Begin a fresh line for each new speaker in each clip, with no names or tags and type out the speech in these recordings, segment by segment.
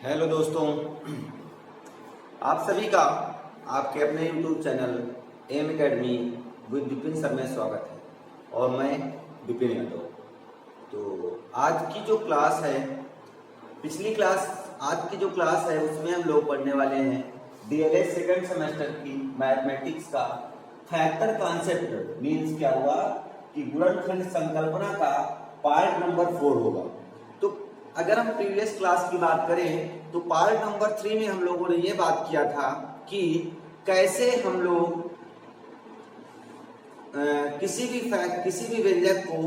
Hello दोस्तों, आप सभी का आपके अपने YouTube channel M academy with Vipin sir में स्वागत है और मैं विपिन यादव। तो आज की जो क्लास है, आज की जो क्लास है उसमें हम लोग पढ़ने वाले हैं डीएलएड सेकंड सेमेस्टर की मैथमेटिक्स का फैक्टर कॉन्सेप्ट। मीन्स क्या हुआ कि गुणनखंड संकल्पना का पार्ट नंबर 4 होगा। तो अगर हम प्रीवियस क्लास की बात करें तो पार्ट नंबर 3 में हम लोगों ने ये बात किया था कि कैसे हम लोग किसी भी व्यंजक को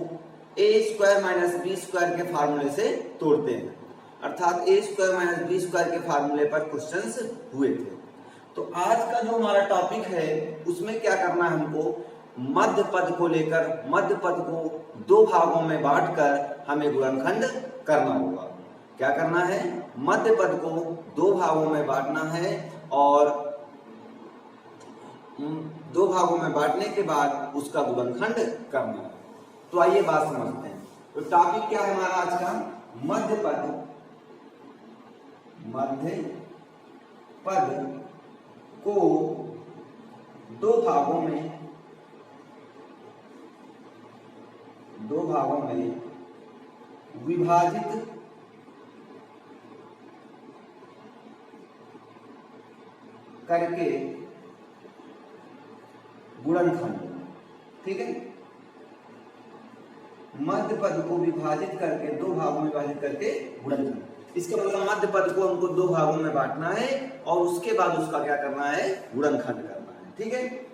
ए स्क्वायर माइनस बी स्क्वायर के फार्मूले से तोड़ते हैं, अर्थात ए स्क्वायर माइनस बी स्क्वायर के फार्मूले पर क्वेश्चंस हुए थे। तो आज का जो हमारा टॉपिक है उसमें क्या करना है, हमको मध्य पद को लेकर मध्य पद को दो भागों में बांटकर हमें गुणनखंड करना होगा। क्या करना है, मध्य पद को दो भागों में बांटना है और दो भागों में बांटने के बाद उसका गुणनखंड करना है। तो आइए बात समझते हैं। तो टॉपिक क्या है हमारा आज का, मध्य पद को दो भागों में विभाजित करके गुणनखंड। ठीक है, मध्य पद को विभाजित करके दो भागों में विभाजित करके गुणनखंड। इसके मतलब मध्य पद को हमको दो भागों में बांटना है और उसके बाद उसका क्या करना है, गुणनखंड करना है। ठीक है,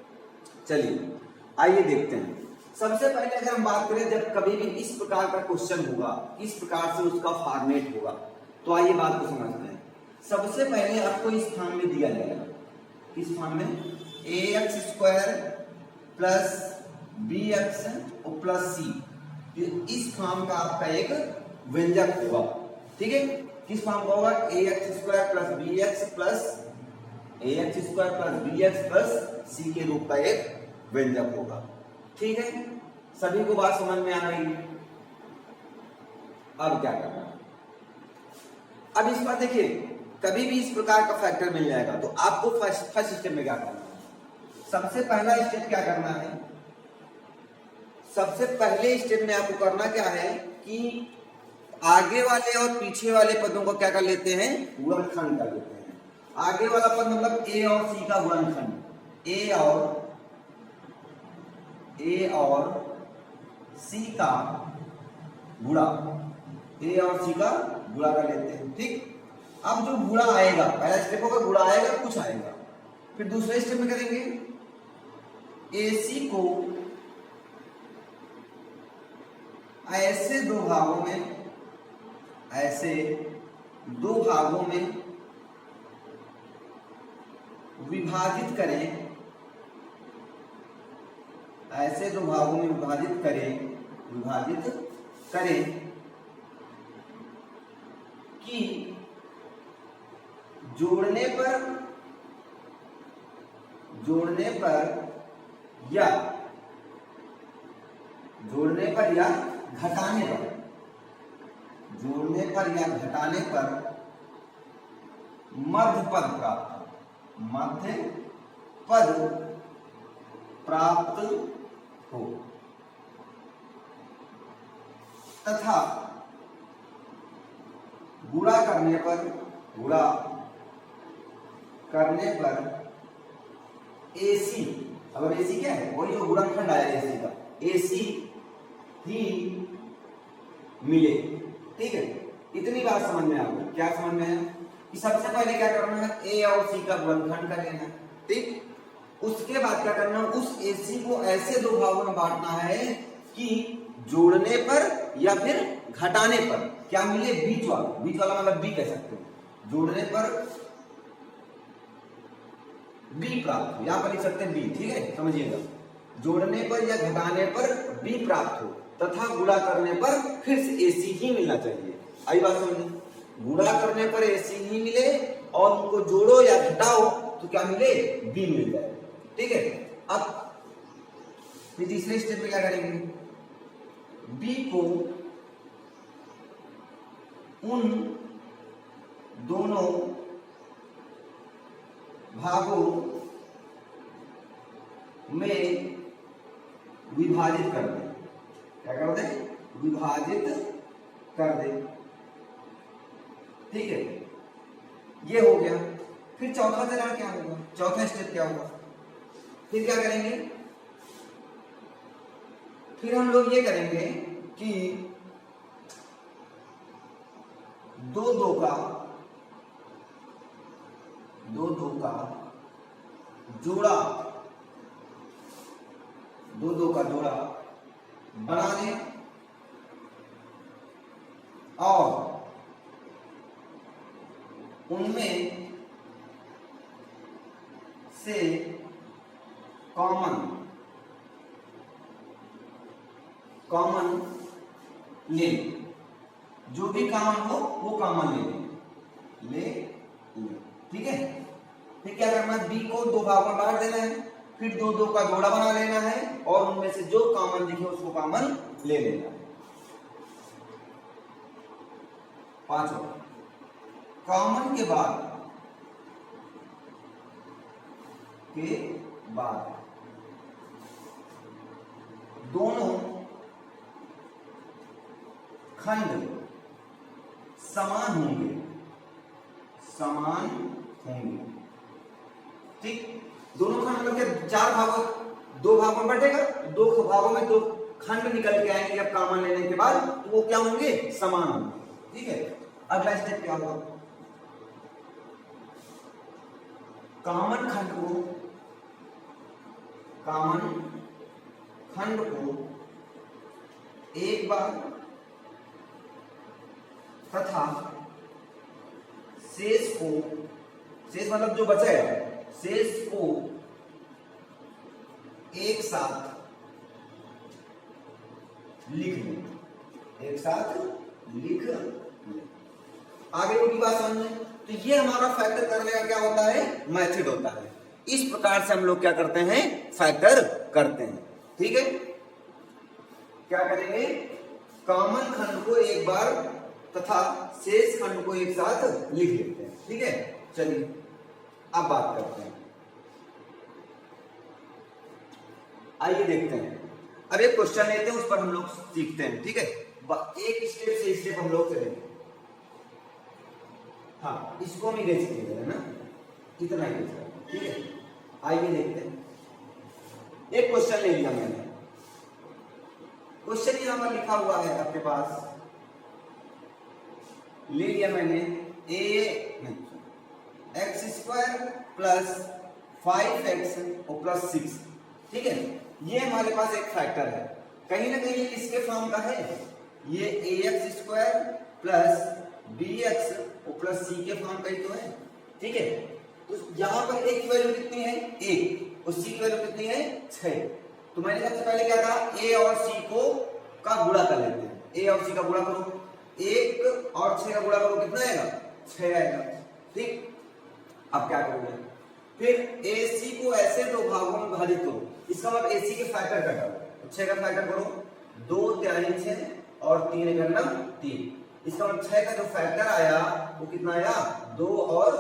चलिए आइए देखते हैं। सबसे पहले अगर हम बात करें, जब कभी भी इस प्रकार का क्वेश्चन होगा, किस प्रकार से उसका फॉर्मेट होगा, तो आइए बात को समझते हैं। सबसे पहले आपको इस फॉर्म में दिया जाएगा, किस फॉर्म में, a x square plus b x और प्लस सी। इस फॉर्म का आपका एक व्यंजक होगा। ठीक है, किस फॉर्म का होगा, a x square plus b x plus c के रूप का एक व्यंजक होगा। ठीक है, सभी को बात समझ में आ रही है। अब क्या करना है, अब इस बार देखिए, कभी भी इस प्रकार का फैक्टर मिल जाएगा तो आपको फर्स्ट स्टेप में क्या करना है, सबसे पहला स्टेप क्या करना है, सबसे पहले स्टेप में आपको करना क्या है कि आगे वाले और पीछे वाले पदों को क्या कर लेते हैं, गुणनखंड कर लेते हैं। आगे वाला पद मतलब ए और सी का गुणनखंड, ए और सी का गुणा, ए और सी का गुणा कर लेते हैं। ठीक, अब जो गुणा आएगा, पहला स्टेप होगा गुणा आएगा, कुछ आएगा, फिर दूसरे स्टेप में करेंगे AC को ऐसे दो भागों में विभाजित करें, ऐसे दो भागों में विभाजित करें कि जोड़ने पर या घटाने पर मध्य पद प्राप्त हो तथा गुणा करने पर AC, अगर AC क्या है, वही जो गुणनखंड आया AC का, AC ही मिले। ठीक है, इतनी बात समझ में आ गई। क्या समझ में है कि सबसे पहले क्या करना है, A और C का गुणनखंड कर लेना। ठीक, उसके बाद क्या करना है, उस AC को ऐसे दो भागों में बांटना है कि जोड़ने पर या फिर घटाने पर क्या मिले, बीच वाला मतलब B कह सकते हो, जोड़ने पर B प्राप्त हो, यहां पर लिख सकते हैं B। ठीक है, समझिएगा, जोड़ने पर या घटाने पर B प्राप्त हो तथा गुणा करने पर फिर से AC ही मिलना चाहिए। आई बात समझ, गुणा करने पर AC ही मिले और उनको जोड़ो या घटाओ तो क्या मिले, B मिल जाए। ठीक है, अब फिर तीसरे स्टेप में क्या करेंगे, बी को उन दोनों भागों में विभाजित कर दे। क्या कर दे? विभाजित कर दे। ठीक है, ये हो गया। फिर चौथा चरण क्या होगा? चौथा स्टेप क्या होगा? फिर क्या करेंगे? फिर हम लोग ये करेंगे कि दो दो का जोड़ा, दो का जोड़ा बना दें और उनमें से कॉमन ले, जो भी कॉमन हो वो कॉमन ले। ठीक है, फिर क्या करना है? बी को दो भागों में बांट देना है, फिर दो दो का जोड़ा बना लेना है और उनमें से जो कॉमन दिखे उसको कॉमन ले लेना है। पांचों कॉमन के बाद दोनों खंड समान होंगे। ठीक, दोनों खंड मतलब क्या? चार भागों, दो भागों में बटेगा, दो भागों में दो खंड निकल के आएंगे अब कॉमन लेने के बाद, तो वो क्या होंगे? समान होंगे। ठीक है, अगला स्टेप क्या होगा? कॉमन खंड को एक बार तथा शेष मतलब जो बचा है, शेष को एक साथ लिख ले। आगे की बात समझे, तो ये हमारा फैक्टर करने का क्या होता है? मेथड होता है। इस प्रकार से हम लोग क्या करते हैं? फैक्टर करते हैं। ठीक है, क्या करेंगे? कॉमन खंड को एक बार तथा शेष खंड को एक साथ लिख लेते हैं। ठीक है, चलिए अब बात करते हैं। आइए देखते हैं। अब एक क्वेश्चन लेते हैं, उस पर हम लोग सीखते हैं। ठीक है, एक स्टेप से स्टेप हम लोग चलेंगे। हाँ, इसको हम इरेज किए है ना, कितना इरेज करना। ठीक है, आइए देखते हैं। एक क्वेश्चन ले लिया मैंने, क्वेश्चन यहां पर लिखा हुआ है आपके पास, ले लिया मैंने एक्स स्क्वायर प्लस 5x और प्लस 6। ठीक है, ये हमारे पास एक फैक्टर है, कहीं ना कहीं किसके फॉर्म का है? ये ax स्क्वायर प्लस bx और प्लस c के फॉर्म का ही तो है। ठीक है, तो यहां पर a की वैल्यू कितनी है? 1 और c की वैल्यू कितनी है? 6। तो मैंने सबसे पहले क्या कहा? a और c का गुणा कर लेते हैं। a और c का गुणा करो, 1 और 6 का गुणा करो, कितना आएगा? 6 आएगा। ठीक, अब क्या करोगे? फिर AC को ऐसे दो भागों में विभाजित करो, इसका मतलब AC के फैक्टर का करो। 6 का फैक्टर करो, 2 3 6 और 3 करना 3। इसका मतलब 6 का जो फैक्टर आया वो कितना आया? 2 और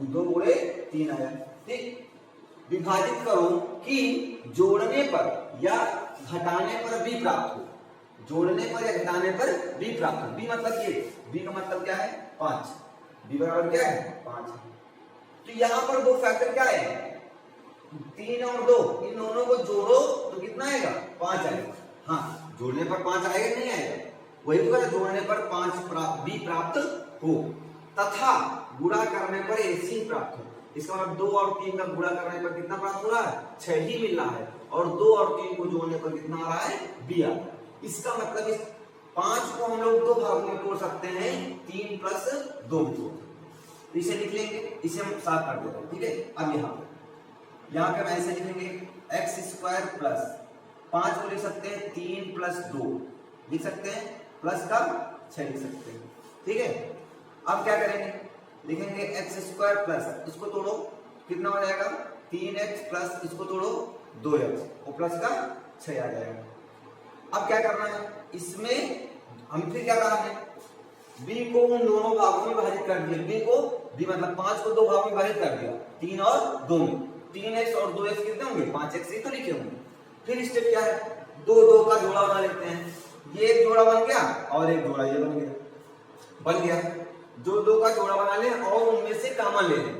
2 गुणे 3 आया। ठीक, विभाजित करो कि जोड़ने पर या घटाने पर b प्राप्त हो। जोड़ने पर या घटाने पर b प्राप्त हो। b मतलब ये, b का मतलब क्या है? 5। b बराबर क्या है? 5। तो यहां पर दो फैक्टर क्या है? 3 और 2, इन दोनों को जोड़ो तो कितना आएगा? 5 आएगा। हाँ, जोड़ने पर 5 आएगा नहीं आएगा? वही तो है, जोड़ने पर 5 b प्राप्त हो तथा गुणा करने पर AC प्राप्त हो। इसका मतलब 2 और 3 का गुणा करने पर कितना प्राप्त हो रहा है? 6 ही मिल रहा है, और 2 और 3 को जोड़ने पर कितना आ रहा है? b आ रहा है। इसका मतलब इस 5 को हम लोग दो भागों में तोड़ सकते हैं, 3 प्लस 2 में तोड़। इसे लिख लेंगे, इसे हम साफ कर देते हैं। ठीक है, अब यहाँ पे हम ऐसे लिखेंगे एक्स स्क्वायर प्लस 5 को लिख सकते हैं 3 प्लस 2 लिख सकते हैं, प्लस का 6 लिख सकते हैं। ठीक है, अब क्या करेंगे? लिखेंगे एक्स स्क्वायर प्लस, इसको तोड़ो कितना हो जाएगा? 3x प्लस इसको तोड़ो 2x और प्लस का 6 आ जाएगा। अब क्या करना है? इसमें हम फिर क्या कहा है? बी को उन दोनों भागों में विभाजित कर दिया, बी मतलब 5 को दो भागों में विभाजित कर दिया, 3 और 2 में। 3x और 2x कितने होंगे? 5x ही तो लिखे होंगे। फिर स्टेप क्या है? दो का जोड़ा बना लेते हैं। ये एक जोड़ा बन गया और एक जोड़ा ये बन गया। दो का जोड़ा बना ले और उनमें से कॉमन ले लें।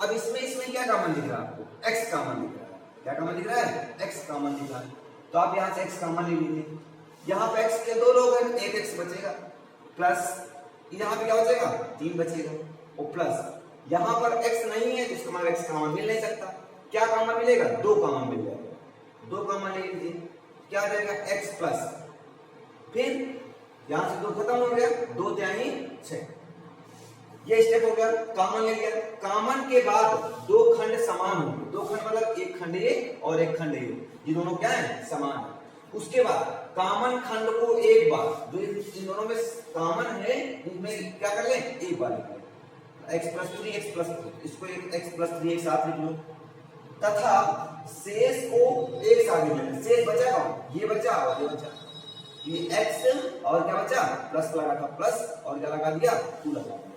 अब इसमें क्या कॉमन दिख रहा है आपको? x कॉमन दिख रहा है। क्या कॉमन दिख रहा है? x कॉमन दिख रहा है। तो आप यहाँ से x कॉमन ले लीजिए। यहाँ पे x के दो लोग हैं, एक x बचेगा, प्लस यहाँ पे क्या बचेगा? 3 बचेगा, और प्लस यहाँ पर x नहीं है तो इसका मतलब x कॉमन मिल नहीं सकता। क्या कॉमन मिलेगा? 2 कॉमन मिल जाएगा। 2 कॉमन ले लीजिए, क्या आ जाएगा? x प्लस, फिर यहां से 2 खत्म हो गया, 2 त्यानी 6। ये स्टेप हो गया, कॉमन ले लिया। कॉमन के बाद दो खंड समान होंगे। दो खंड मतलब एक खंड ये और एक खंड ये दोनों क्या है? समान है। उसके बाद कॉमन खंड को एक बार, जो इन दोनों में कॉमन है इनमें क्या कर ले? एक बार लिख ले, x प्लस 3 x प्लस 3, इसको x प्लस 3 एक साथ लिख लो, तथा शेष को एक साथ लिख लेना। शेष बचा कौन? ये बचा और ये बचा। ये x और क्या बचा? प्लस लगा था, प्लस और क्या लगा दिया? 2 लगा दिया।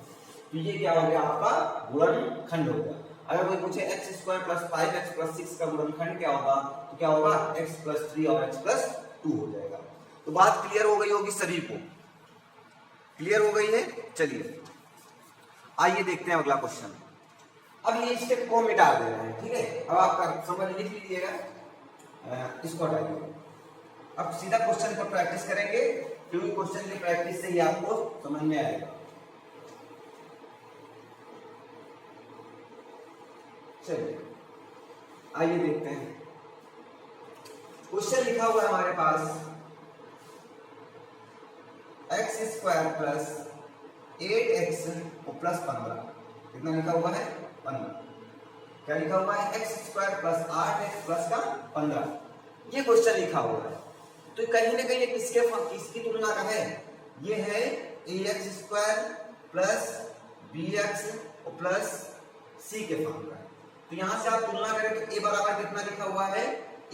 तो ये क्या हो गया? आपका गुणनखंड हो गया। अगर कोई पूछे x square plus 5x plus 6 का गुणनखंड क्या होगा, तो क्या होगा? x प्लस 3 और x प्लस 2 हो जाएगा। तो बात क्लियर हो गई होगी सभी को? क्लियर हो गई है? चलिए आइए देखते हैं अगला क्वेश्चन। अब ये स्टेप को मिटा दे रहे हैं, ठीक है? अब आपका समझ लिख लीजिएगा, इसको हटाइए। अब सीधा क्वेश्चन पर प्रैक्टिस करेंगे, क्योंकि क्वेश्चन की प्रैक्टिस से ही आपको समझ में आएगा। चलिए आइए देखते हैं। क्वेश्चन लिखा हुआ है हमारे पास x square plus 8x plus 15। कितना लिखा हुआ है? 15। क्या लिखा हुआ है? x square plus 8x plus का 15। ये क्वेश्चन लिखा हुआ है, तो कहीं ना कहीं किसकी तुलना का है? ये है ax square plus bx plus c के फॉर्म का। तो यहां से आप तुलना करें तो a बराबर कितना लिखा हुआ है?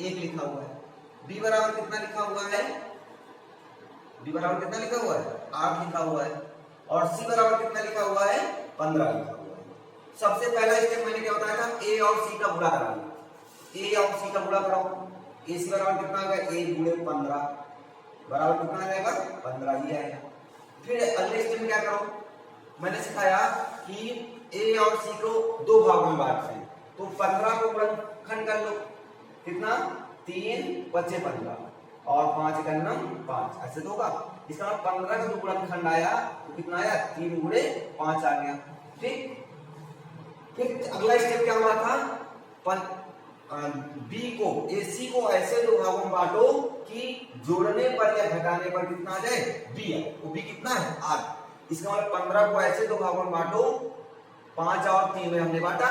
1 लिखा हुआ है। b बराबर कितना लिखा हुआ है? b बराबर कितना लिखा हुआ है? 8 लिखा हुआ है। और c बराबर कितना लिखा हुआ है? 15 लिखा हुआ है। सबसे पहला स्टेप मैंने क्या बताया था? a और c का गुणा कराना। a और c का गुणा कराओ। ac बराबर कितना आ गया? 1 गुणे 15 बराबर कितना आ जाएगा? 15 ही आएगा। फिर अगले स्टेप में क्या करो? मैंने सिखाया कि a और c को दो भागों में बांटते हैं, तो 15 को गुणनखंड कर लो। कितना? 3 बचे 15 और 5 का 5, ऐसे तो होगा। इसका मतलब 15 का जो गुणनखंड आया तो कितना आया? 3 गुणे 5 आ गया। ठीक। फिर अगला स्टेप क्या हुआ था? बी को AC को ऐसे दो भागों में बांटो कि जोड़ने पर या घटाने पर कितना आ जाए? बी आए। वो बी कितना है? 8। इसका मतलब 15 को ऐसे दो भागों में बांटो, 5 और 3 में हमने बांटा,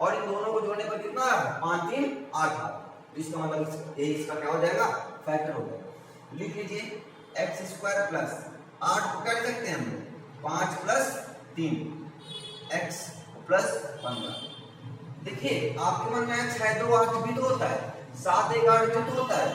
और इन दोनों को जोड़ने पर कितना आया? 5 3 8। इसका मतलब ये इसका क्या हो जाएगा? फैक्टर हो जाएगा। लिख लीजिए x स्क्वायर प्लस 8 को क्या लिख सकते हैं हम? 5 प्लस 3 x प्लस 15। देखिए आपके मन में 6 2 8 भी तो होता है, 7 1 8 भी तो होता है,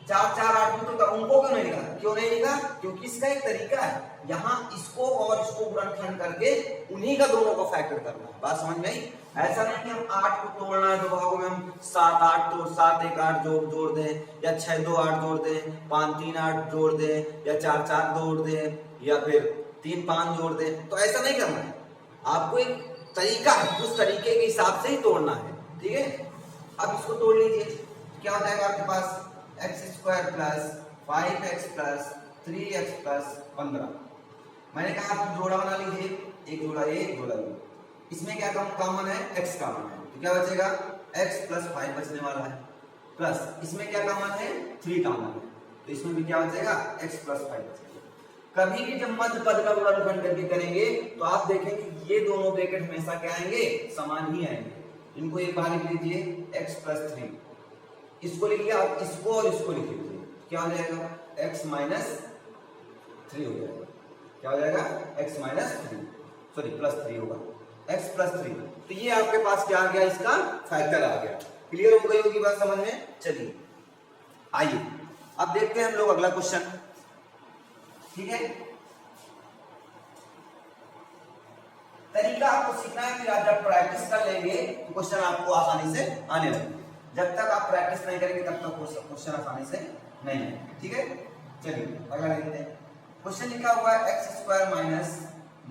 4 4 8 भी तो होता है। उनको क्यों नहीं लिखा? क्यों नहीं लिखा? क्योंकि इसका एक तरीका है, यहाँ इसको और इसको गुणनखंड करके उन्हीं का दोनों को फैक्टर करना है। बात समझ में आई? ऐसा नहीं कि हम 8 को तोड़ना है दो भागों में, हम 7 8 तो 7 1 8 जोड़ दें, या 6 2 8 जोड़ दें, 5 3 8 जोड़ दें, या 4 4 जोड़ दें, या फिर 3 5 जोड़ दें। तो ऐसा नहीं करना है, आपको एक तरीका है, उस तरीके के हिसाब से ही तोड़ना है। ठीक है? अब इसको तोड़ लीजिए, क्या हो जाएगा आपके पास? x square plus 5x plus 3x plus 15। मैंने कहा आप जोड़ा बना लीजिए, एक जोड़ा ये, एक जोड़ा ये। इसमें क्या कॉमन है? x कॉमन है, तो क्या बचेगा? x प्लस 5 बचने वाला है, प्लस इसमें क्या कॉमन है? 3 कॉमन है, तो इसमें भी क्या बचेगा? x प्लस 5 बचेगा। कभी भी जब मध्य पद का गुणनखंड करके करेंगे तो आप देखेंगे ये दोनों ब्रैकेट हमेशा क्या आएंगे? समान ही आएंगे। इनको एक बार लिख लीजिए x प्लस 3, इसको लिख लिया, आप इसको और इसको लिख लीजिए, क्या हो जाएगा? x माइनस 3 हो जाएगा। क्या हो जाएगा? x माइनस 3, सॉरी प्लस 3 होगा, x प्लस 3। तो ये आपके पास क्या आ गया? इसका फैक्टर आ गया। क्लियर हो गई होगी बात समझ में? चलिए आइए अब देखते हैं हम लोग अगला क्वेश्चन। ठीक है? तरीका आपको सीखना है, फिर आप जब प्रैक्टिस कर लेंगे तो क्वेश्चन आपको आसानी से आने लगेंगे। जब तक आप प्रैक्टिस नहीं करेंगे तब तक क्वेश्चन आसानी से नहीं है। ठीक है, चलिए अगला देखते हैं। क्वेश्चन लिखा हुआ है x square minus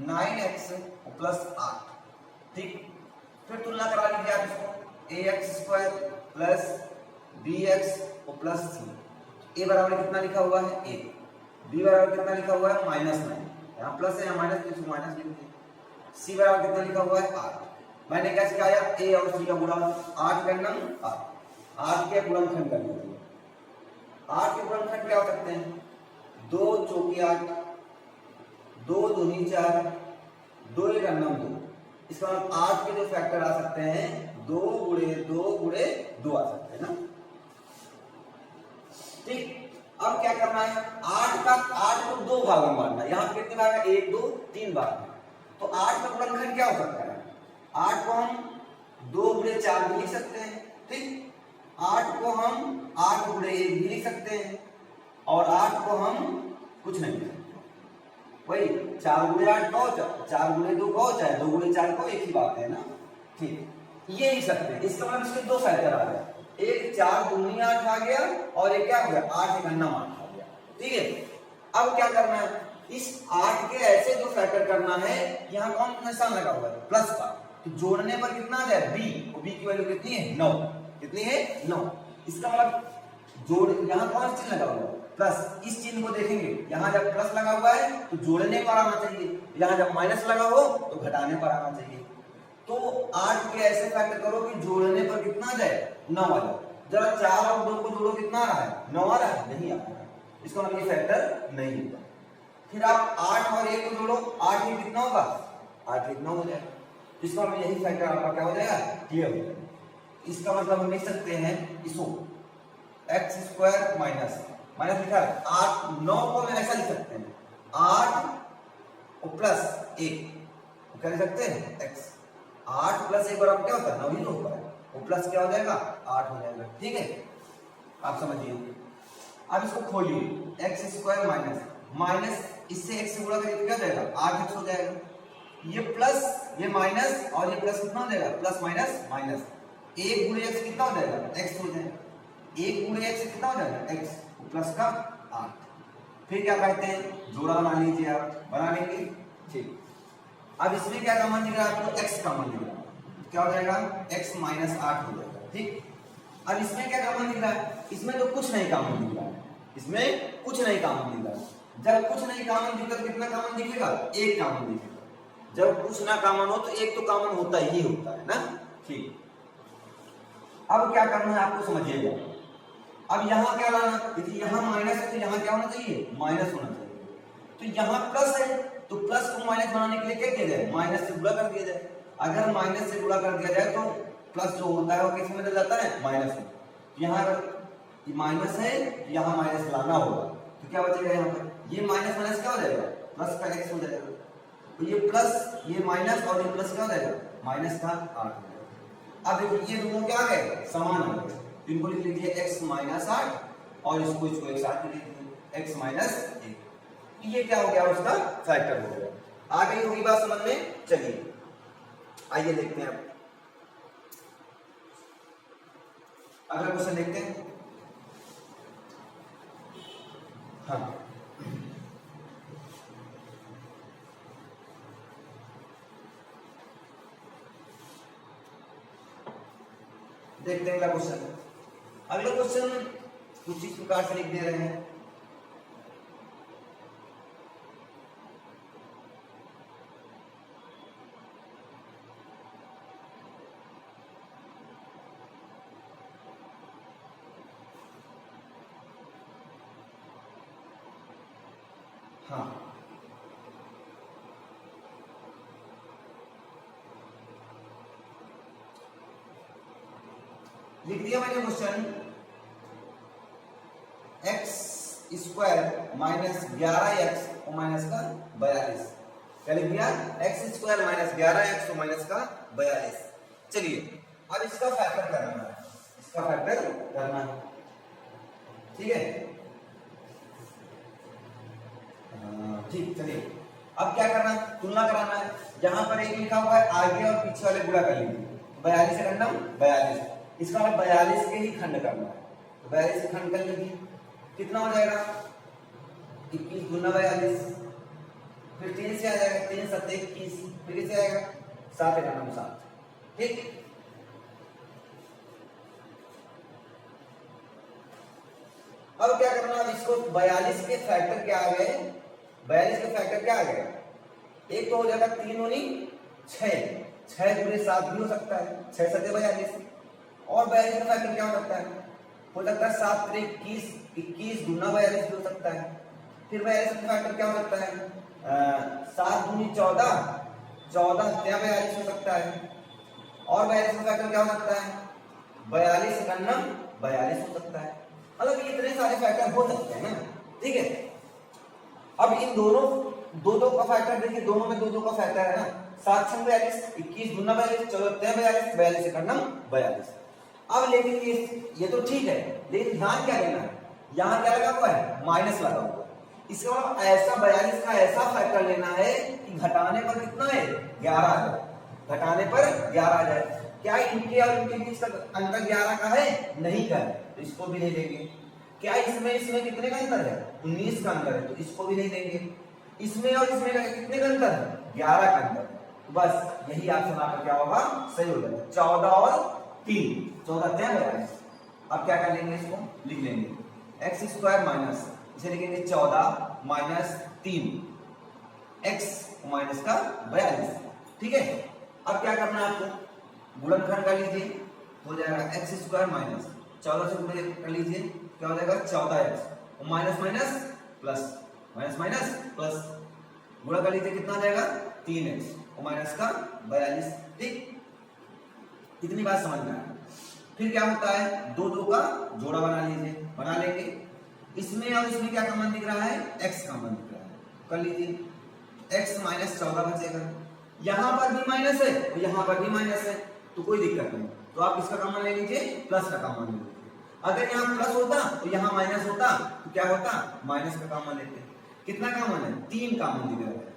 9x plus 8। ठीक, फिर तुलना करा लीजिए आप इसको, a x square plus b x plus c. A बराबर कितना लिखा हुआ है 1, बी बराबर कितना लिखा हुआ है -9, यहाँ प्लस है यहाँ माइनस, तो इसको माइनस लिख दीजिए। सी बराबर कितना लिखा हुआ है 8। मैंने क्या सिखाया, ए और सी का गुणा 8 करना 8 के गुणनखंड कर लीजिए। 8 के गुणनखंड क्या हो सकते हैं, 2 चौकी 8, 2 दूनी 4, 2 एक 2। इसका मतलब 8 के जो फैक्टर आ सकते हैं 2 गुणे 2 गुणे 2 आ सकते हैं ना। ठीक, अब क्या करना है, 8 को 2 भागों में बांटना है। यहाँ पे कितने भाग है, 1 2 3 भाग है। तो 8 का गुणनखंड क्या हो सकता है, 8 को हम 2 गुणे 4 भी लिख सकते हैं। ठीक, 8 को हम 8 गुणे 1 भी लिख सकते हैं, और 8 को हम कुछ नहीं लिख सकते। वही 4 गुणे 8 कहो, 4 गुणे 2 कहो, चाहे 2 गुणे 4 कहो, एक ही बात है ना। ठीक, ये लिख सकते हैं। इसका मतलब इसके 2 फैक्टर आ गए, एक 4 दूनी 8 आ गया, और एक क्या हो गया 8 एक 8 आ गया। ठीक है, अब क्या करना है, इस 8 के ऐसे जो फैक्टर करना है, यहाँ कौन निशान लगा हुआ है, प्लस का, तो जोड़ने पर कितना आ जाए बी, और बी की वैल्यू कितनी है 9, कितनी है 9। इसका मतलब जोड़, यहाँ कौन चिन्ह लगा हुआ है प्लस, इस चिन्ह को देखेंगे, यहाँ जब प्लस लगा हुआ है तो जोड़ने पर आना चाहिए, यहाँ जब माइनस लगा हो तो घटाने पर आना चाहिए। तो 8 के ऐसे फैक्टर करो कि जोड़ने पर कितना आ जाए 9 आ जाए। जरा 4 और 2 को जोड़ो, कितना आ रहा है 9 आ रहा है, नहीं आ रहा है, इसका मतलब ये फैक्टर नहीं होगा। फिर आप 8 और 1 को जोड़ो, 8 में कितना होगा 8 एक 9 हो जाएगा, इसका मतलब यही फैक्टर आपका क्या हो जाएगा, क्लियर हो जाएगा। इसका मतलब हम लिख सकते हैं इसको एक्स स्क्वायर माइनस लिखा है 8 9 को हम ऐसा लिख सकते हैं 8 और प्लस 1, क्या लिख सकते हैं एक्स, 8 प्लस 1 बराबर क्या होता है 9 ही तो होता है, वो प्लस क्या हो जाएगा 8 हो जाएगा। ठीक है, आप समझिए। अब इसको खोलिए, एक्स स्क्वायर माइनस इससे x से गुणा करेंगे क्या हो जाएगा 8x हो जाएगा, ये प्लस ये माइनस, और ये प्लस कितना हो जाएगा प्लस माइनस माइनस, 1 गुणे x कितना हो जाएगा x हो जाएगा, 1 गुणे x कितना हो जाएगा x प्लस का 8। फिर क्या कहते हैं, जोड़ा बना लीजिए, आप बना लेंगे। ठीक, अब इसमें क्या कॉमन दिख रहा है आपको, x कॉमन दिख रहा है, क्या हो जाएगा x माइनस 8 हो जाएगा। ठीक, अब इसमें क्या कॉमन दिख रहा है, इसमें तो कुछ नहीं कॉमन दिख रहा है, इसमें कुछ नहीं कॉमन दिख रहा है। जब कुछ नहीं कॉमन दिखता तो कितना कॉमन दिखेगा, एक कॉमन दिखेगा। जब कुछ ना कॉमन हो तो एक तो कॉमन होता ही होता है ना। ठीक, अब क्या करना है आपको समझिएगा। अब यहाँ क्या लाना, देखिए यहाँ माइनस है तो यहाँ क्या होना चाहिए माइनस होना चाहिए, तो यहाँ प्लस है तो प्लस को माइनस बनाने के लिए क्या किया जाए, माइनस से गुणा कर दिया जाए। अगर माइनस से गुणा कर दिया जाए तो प्लस जो होता है वो किस में बदल जाता है, माइनस में। यहाँ अगर माइनस है तो यहाँ माइनस लाना होगा, तो क्या बचेगा यहाँ पर, ये माइनस माइनस क्या हो जाएगा प्लस का x हो जाएगा, तो ये प्लस ये माइनस और ये प्लस क्या हो जाएगा माइनस का 8 हो जाएगा। अब देखिए ये दोनों क्या आ गए समान हो गए, इनको लिख लीजिए x माइनस 8 और इसको एक साथ लिख लीजिए x माइनस 1। ये क्या हो गया उसका फैक्टर हो गया। आ गई होगी बात समझ में। चलिए आइए देखते हैं अब अगला क्वेश्चन देखते हैं। हाँ देखते हैं अगला क्वेश्चन। अगला क्वेश्चन कुछ इस प्रकार से लिख दे रहे हैं। हाँ लिख दिया मैंने question, x square minus 11x और माइनस का 42। क्या लिख दिया, एक्स स्क्वायर माइनस 11x और माइनस का 42। चलिए अब इसका फैक्टर करना है, इसका फैक्टर करना है, ठीक है। ठीक, चलिए अब क्या करना, तुलना कराना है। यहाँ पर एक लिखा हुआ है, आगे और पीछे वाले गुणा कर लीजिए। 42 से खंडम 42, इसका मतलब 42 के ही खंड करना है, तो 42 के खंड कर लीजिए। कितना हो जाएगा, 21 गुना 42, फिर 3 से आ जाएगा, 3 7 21, फिर किससे आएगा 7 एकम 7। ठीक, अब क्या करना, अब इसको 42 के फैक्टर क्या आ गए, 42 के फैक्टर क्या आ गए, एक तो हो जाएगा 3 दूनी 6, 6 गुने 7 भी हो सकता है, 6 7 42, और 42 का फैक्टर क्या हो सकता है, 7 3 21, 21 गुना 42 भी हो सकता है। फिर 42 का फैक्टर क्या हो सकता है, 7 दूनी 14, 14 42 हो सकता है, और 42 का फैक्टर क्या हो सकता है, 42 एकम 42 हो सकता है। मतलब इतने सारे फैक्टर हो सकते हैं ना, ठीक है। अब इन दोनों दो का फैक्टर देखिए, दोनों में दो का फैक्टर है ना, 7 6 42, 21 गुना 42, 14 42, 42 एकम 42। अब लेकिन ये तो ठीक है, लेकिन ध्यान क्या देना है, यहाँ क्या लगा हुआ है, माइनस लगा हुआ है। इसका मतलब ऐसा 42 का ऐसा फैक्टर लेना है कि घटाने पर कितना है, 11 आ जाए, घटाने पर 11 आ जाए। क्या इनके और इनके बीच का अंतर 11 का है, नहीं का है, तो इसको भी नहीं देंगे। क्या इसमें कितने का अंतर है, 19 का अंतर है, तो इसको भी नहीं देंगे। इसमें और इसमें का कितने का अंतर है, 11 का अंतर। तो बस यही ऑप्शन आपका क्या होगा, सही हो जाएगा, 14 और 3, 14 3 42। अब क्या कर लेंगे, इसको लिख लेंगे एक्स स्क्वायर माइनस, इसे लिखेंगे 14 माइनस 3 एक्स माइनस का 42, ठीक है। अब क्या करना है आपको, गुणनखंड कर लीजिए, हो जाएगा एक्स स्क्वायर माइनस 14 से गुणा कर लीजिए, क्या हो जाएगा 14x, minus minus plus, minus minus plus, गुणा कर लीजिए, कितना आ जाएगा 3x माइनस का 42। ठीक, इतनी बात समझ में आया। फिर क्या होता है, दो का जोड़ा बना लीजिए, बना लेंगे। इसमें और इसमें क्या कॉमन दिख रहा है, x कॉमन दिख रहा है, कर लीजिए, x माइनस 14 बचेगा। यहां पर भी माइनस है और यहां पर भी माइनस है, तो कोई दिक्कत नहीं, तो आप इसका कॉमन ले लीजिए, प्लस का कॉमन ले लीजिए। अगर यहाँ प्लस होता तो यहाँ माइनस होता, तो क्या होता, माइनस का कॉमन लेते। कितना कॉमन है, 3 कॉमन दिख रहा है,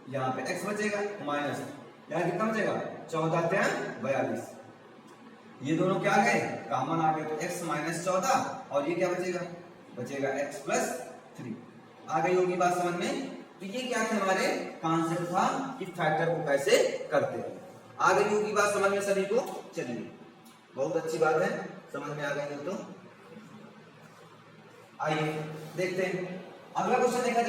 यहाँ पे x बचेगा माइनस, यहाँ कितना बचेगा 14 3 42, ये दोनों क्या गए, कॉमन आ गए, तो x माइनस 14 और ये क्या बचेगा, बचेगा x प्लस 3। आ गई होगी बात समझ में। तो ये क्या था, हमारे कॉन्सेप्ट था कि फैक्टर को कैसे करते हैं। आ गई होगी बात समझ में सभी को। चलिए, बहुत अच्छी बात है, समझ में आ गई हो तो आइए देखते हैं अगला क्वेश्चन। देखा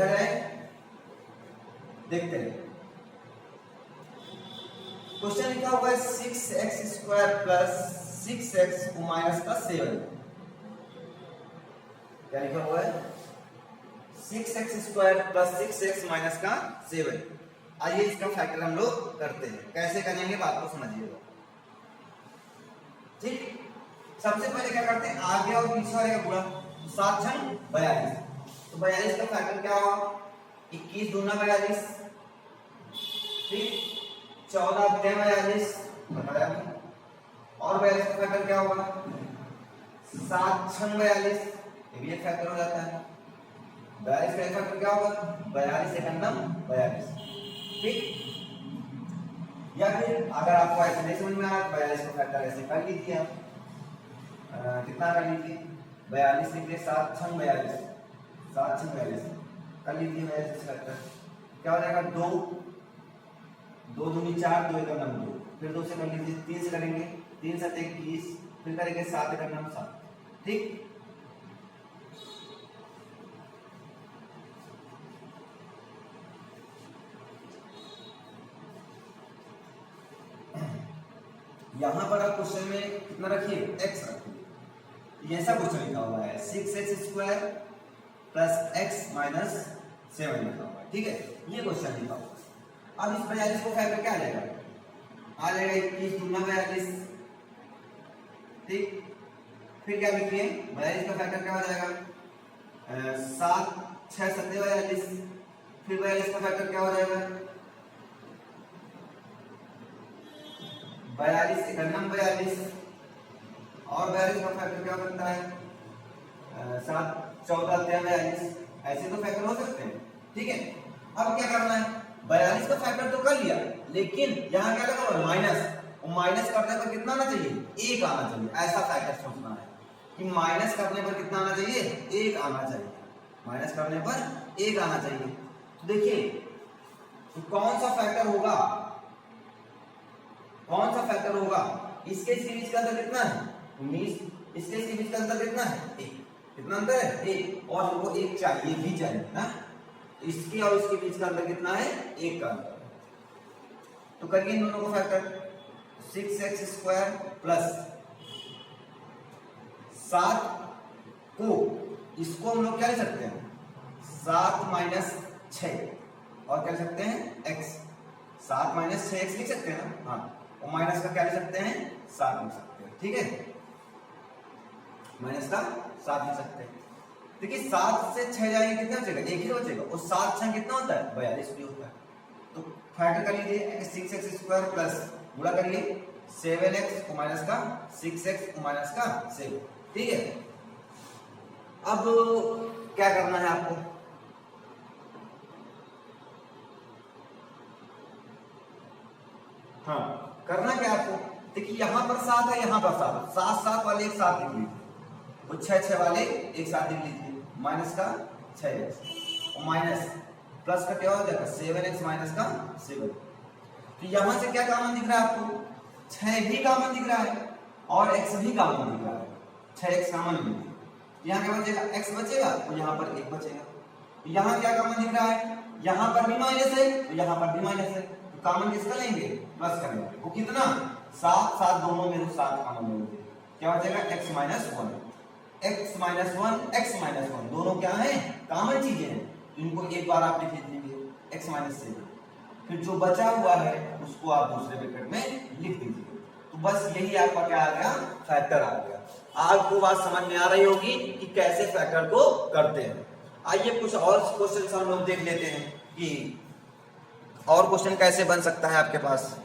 जाए, देखते हैं। क्वेश्चन लिखा हुआ है 6x square plus 6x minus का 7। क्या लिखा हुआ है, 6x square plus 6x minus का 7। आइए इसका फैक्टर हम लोग करते हैं, कैसे करेंगे बात को समझिएगा। ठीक, सबसे पहले क्या करते हैं, आगे और पीछे वाले का गुणा, 7 6 42, तो 42 का फैक्टर क्या होगा, 21 दूना 42, ठीक, 14 3 42 बताया, और 42 का फैक्टर क्या होगा, 7 6 42, ये भी एक फैक्टर हो जाता है। 42 का फैक्टर क्या होगा, 42 एकम 42, ठीक। या फिर अगर आपको ऐसे नहीं समझ में आ रहा, 42 का फैक्टर ऐसे कर लीजिए आप, कितना कर लीजिए, 42 लिखिए, 7 6 42, 7 6 42 कर लीजिए। 42 फैक्टर क्या हो जाएगा, 2 2 दूनी 4, 2 एकम 2, फिर 2 से कर लीजिए, 3 से करेंगे, 3 7 21, फिर करेंगे 7 एकम 7, ठीक। यहां पर आप क्वेश्चन में कितना रखिए, x रखिए। ऐसा क्वेश्चन लिखा हुआ है 6x square plus x minus 7 लिखा हुआ है, ठीक है, ये क्वेश्चन लिखा हुआ है। अब इस 42 को फैक्टर क्या आ जाएगा, आ जाएगा 21 दूना 42, ठीक। फिर क्या लिखिए, 42 का फैक्टर क्या हो जाएगा, 7 6 7 42, फिर 42 का फैक्टर क्या हो जाएगा, 42 41 42 और 42 का फैक्टर क्या बनता है 7 14 42। ऐसे तो फैक्टर हो सकते हैं, ठीक है। अब क्या करना है, 42 का फैक्टर तो कर लिया, लेकिन यहाँ क्या लगा हुआ माइनस, और माइनस करने पर कितना आना चाहिए 1 आना चाहिए। ऐसा फैक्टर सोचना है कि माइनस करने पर कितना आना चाहिए 1 आना चाहिए, माइनस करने पर 1 आना चाहिए। तो देखिए तो कौन सा फैक्टर होगा, कौन सा फैक्टर होगा, इसके सीरीज का अंतर कितना है 19, इसके सीरीज का अंतर कितना है 1, कितना अंतर है 1, और हमको 1 चाहिए भी चाहिए ना, इसके और इसके बीच का अंतर कितना है 1 का अंतर। तो करिए इन दोनों को फैक्टर, 6x² प्लस 7 को इसको हम लोग क्या लिख सकते हैं 7 माइनस 6, और क्या लिख सकते हैं x, 7 माइनस 6x लिख सकते हैं ना, हाँ, और माइनस का क्या लिख सकते हैं 7 लिख सकते हैं, ठीक है, माइनस का 7 लिख सकते हैं। देखिए 7 से 6 जाएंगे कितना बचेगा 1 ही बचेगा, और 7 6 कितना होता है 42 भी होता है। तो फैक्टर कर लीजिए 6x² प्लस गुणा करिए 7x को माइनस का 6x को माइनस का 7, ठीक है। अब क्या करना है आपको, हाँ करना क्या आपको, देखिए यहां पर 7 है, यहां पर 7, 7 7 वाले एक साथ लिख लीजिए, और 6 6 वाले एक साथ लिख लीजिए, माइनस का 6x और माइनस प्लस का क्या हो जाएगा 7x माइनस का 7। तो यहां से क्या कॉमन दिख रहा है आपको 6 भी कॉमन दिख रहा है और x भी कॉमन दिख रहा है, 6x कॉमन नहीं है, यहाँ क्या बचेगा x बचेगा और यहाँ पर 1 बचेगा। तो यहाँ क्या कॉमन दिख रहा है, यहाँ पर भी माइनस है तो यहाँ पर भी माइनस है, तो कॉमन किसका लेंगे प्लस का लेंगे, वो कितना 7 7 दोनों में 7 कॉमन लेंगे, क्या बचेगा x minus 1, x minus 1 x minus 1 दोनों क्या है कॉमन चीजें हैं, इनको एक बार आप लिख लीजिए x माइनस 7, फिर जो बचा हुआ है उसको आप दूसरे ब्रैकेट में लिख दीजिए। तो बस यही आपका क्या आ गया फैक्टर आ गया। आपको बात समझ में आ रही होगी कि कैसे फैक्टर को करते हैं। आइए कुछ और क्वेश्चन हम लोग देख लेते हैं कि और क्वेश्चन कैसे बन सकता है आपके पास।